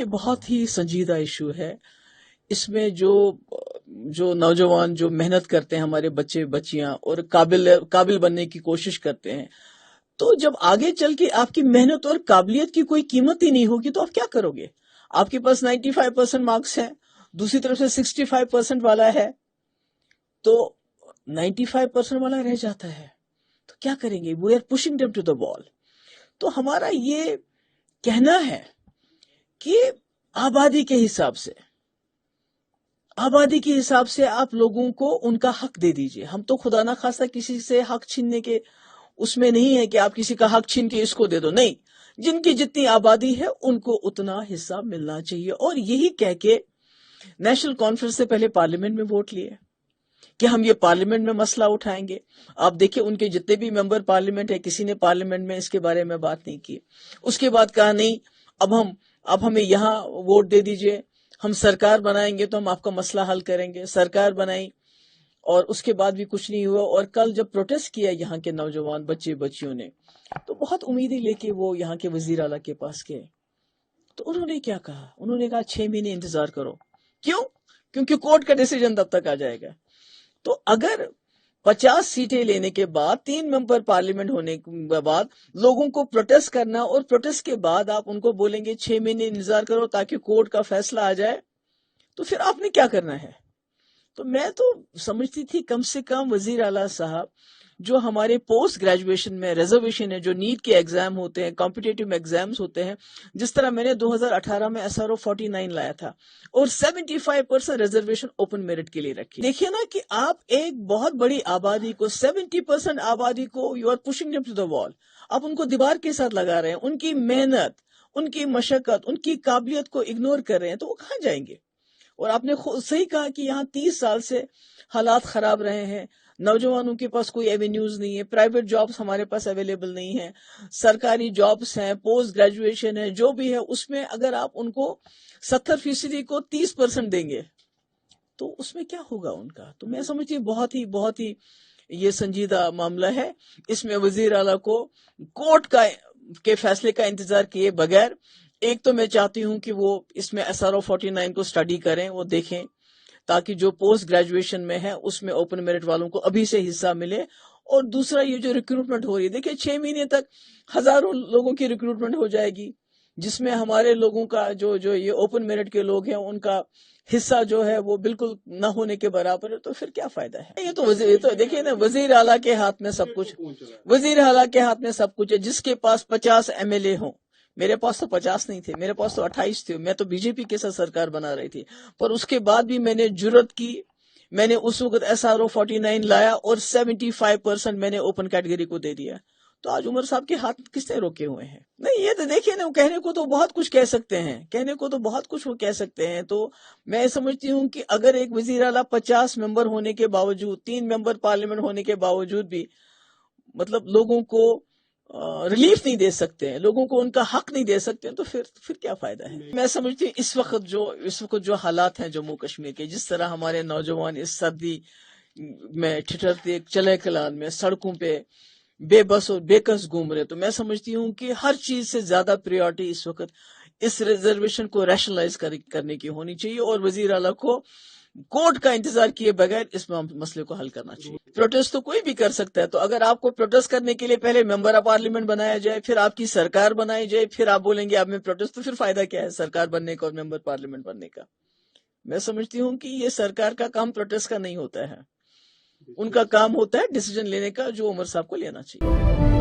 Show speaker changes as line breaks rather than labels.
دیکھیے بہت ہی سنجیدہ ایشو ہے. اس میں جو نوجوان جو محنت کرتے ہیں، ہمارے بچے بچیاں، اور قابل بننے کی کوشش کرتے ہیں، تو جب آگے چل کے آپ کی محنت اور قابلیت کی کوئی قیمت ہی نہیں ہوگی تو آپ کیا کرو گے؟ آپ کے پاس 95% مارکس ہیں، دوسری طرف سے 65% والا ہے، تو 95% والا رہ جاتا ہے تو کیا کریں گے؟ We are pushing them to the wall. تو ہمارا یہ کہنا ہے کہ آبادی کے حساب سے آپ لوگوں کو ان کا حق دے دیجئے. ہم تو خدا نہ خواستہ کسی سے حق چھیننے کے اس میں نہیں ہے کہ آپ کسی کا حق چھین کے اس کو دے دو، نہیں. جن کی جتنی آبادی ہے ان کو اتنا حصہ ملنا چاہیے. اور یہی کہہ کے نیشنل کانفرنس سے پہلے پارلیمنٹ میں ووٹ لیے کہ ہم یہ پارلیمنٹ میں مسئلہ اٹھائیں گے. آپ دیکھیں ان کے جتنے بھی ممبر پارلیمنٹ ہے، کسی نے پارلیمنٹ میں اس کے بارے میں بات نہیں کی. اس کے بعد کہا نہیں، اب ہمیں یہاں ووٹ دے دیجئے، ہم سرکار بنائیں گے تو ہم آپ کا مسئلہ حل کریں گے. سرکار بنائی اور اس کے بعد بھی کچھ نہیں ہوا. اور کل جب پروٹیسٹ کیا یہاں کے نوجوان بچے بچیوں نے، تو بہت امیدیں لے کے وہ یہاں کے وزیر اعلیٰ کے پاس گئے. تو انہوں نے کیا کہا؟ انہوں نے کہا 6 مہینے انتظار کرو. کیوں؟ کیونکہ کورٹ کا ڈیسیجن تب تک آ جائے گا. تو اگر 50 سیٹیں لینے کے بعد 3 ممبر پارلیمنٹ ہونے کے بعد لوگوں کو پروٹیسٹ کرنا، اور پروٹیسٹ کے بعد آپ ان کو بولیں گے 6 مہینے انتظار کرو تاکہ کورٹ کا فیصلہ آ جائے، تو پھر آپ نے کیا کرنا ہے؟ تو میں تو سمجھتی تھی کم سے کم وزیر اعلیٰ صاحب جو ہمارے پوسٹ گریجویشن میں ریزرویشن ہے، جو نیٹ کے ایگزام ہوتے ہیں، کمپٹیٹیو ایگزامز ہوتے ہیں، جس طرح میں نے 2018 میں SRO 49 لایا تھا اور 75% ریزرویشن اوپن میرٹ کے لیے رکھی. دیکھیے نا کہ آپ ایک بہت بڑی آبادی کو، 70% آبادی کو you are pushing them to the wall. آپ ان کو دیوار کے ساتھ لگا رہے ہیں، ان کی محنت، ان کی مشقت، ان کی قابلیت کو اگنور کر رہے ہیں، تو وہ کہاں جائیں گے؟ اور آپ نے صحیح کہا کہ یہاں 30 سال سے حالات خراب رہے ہیں. نوجوانوں کے پاس کوئی ایوینیوز نہیں ہے، پرائیویٹ جابز ہمارے پاس اویلیبل نہیں ہیں، سرکاری جابز ہیں، پوسٹ گریجویشن ہے، جو بھی ہے اس میں اگر آپ ان کو 70% کو 30% دیں گے تو اس میں کیا ہوگا ان کا؟ تو میں سمجھتی ہوں بہت ہی یہ سنجیدہ معاملہ ہے. اس میں وزیر اعلیٰ کو کورٹ کے فیصلے کا انتظار کیے بغیر، ایک تو میں چاہتی ہوں کہ وہ اس میں SRO 49 کو سٹڈی کریں، وہ دیکھیں تاکہ جو پوسٹ گریجویشن میں ہے اس میں اوپن میرٹ والوں کو ابھی سے حصہ ملے. اور دوسرا یہ جو ریکروٹمنٹ ہو رہی ہے، دیکھیں 6 مہینے تک ہزاروں لوگوں کی ریکروٹمنٹ ہو جائے گی، جس میں ہمارے لوگوں کا جو یہ اوپن میرٹ کے لوگ ہیں ان کا حصہ جو ہے وہ بالکل نہ ہونے کے برابر ہے. تو پھر کیا فائدہ ہے؟ یہ تو دیکھیے نا، وزیر اعلیٰ کے ہاتھ میں سب کچھ ہے. جس کے پاس 50 MLA ہوں، میرے پاس تو 50 نہیں تھے، میرے پاس تو 28 تھے. میں تو BJP کے ساتھ سرکار بنا رہی تھی، پر اس کے بعد بھی میں نے جرت کی، میں نے اس وقت SRO 49 لایا اور 75% میں نے اوپن کیٹیگری کو دے دیا. تو آج عمر صاحب کے ہاتھ کس نے روکے ہوئے ہیں؟ نہیں، یہ تو دیکھیے نا، کہنے کو تو بہت کچھ کہہ سکتے ہیں. تو میں سمجھتی ہوں کہ اگر ایک وزیر اعلیٰ 50 ممبر ہونے کے باوجود، 3 ممبر پارلیمنٹ ہونے کے باوجود بھی مطلب لوگوں کو ریلیف نہیں دے سکتے ہیں، لوگوں کو ان کا حق نہیں دے سکتے ہیں، تو پھر کیا فائدہ ہے؟ میں سمجھتی ہوں اس وقت جو حالات ہیں جموں کشمیر کے، جس طرح ہمارے نوجوان اس سردی میں ٹھٹرتے چلے کلان میں سڑکوں پہ بے بس اور بے کس گھوم رہے، تو میں سمجھتی ہوں کہ ہر چیز سے زیادہ پریورٹی اس وقت اس ریزرویشن کو ریشنلائز کرنے کی ہونی چاہیے، اور وزیر اعلیٰ کو کورٹ کا انتظار کیے بغیر اس مسئلے کو حل کرنا چاہیے. پروٹیسٹ تو کوئی بھی کر سکتا ہے، تو اگر آپ کو پروٹیسٹ کرنے کے لیے پہلے ممبر آف پارلیمنٹ بنایا جائے، پھر آپ کی سرکار بنائی جائے، پھر آپ بولیں گے اب میں پروٹیسٹ، تو پھر فائدہ کیا ہے سرکار بننے کا اور ممبر پارلیمنٹ بننے کا؟ میں سمجھتی ہوں کہ یہ سرکار کا کام پروٹیسٹ کا نہیں ہوتا ہے، ان کا کام ہوتا ہے ڈیسیجن لینے کا، جو عمر صاحب کو لینا چاہیے.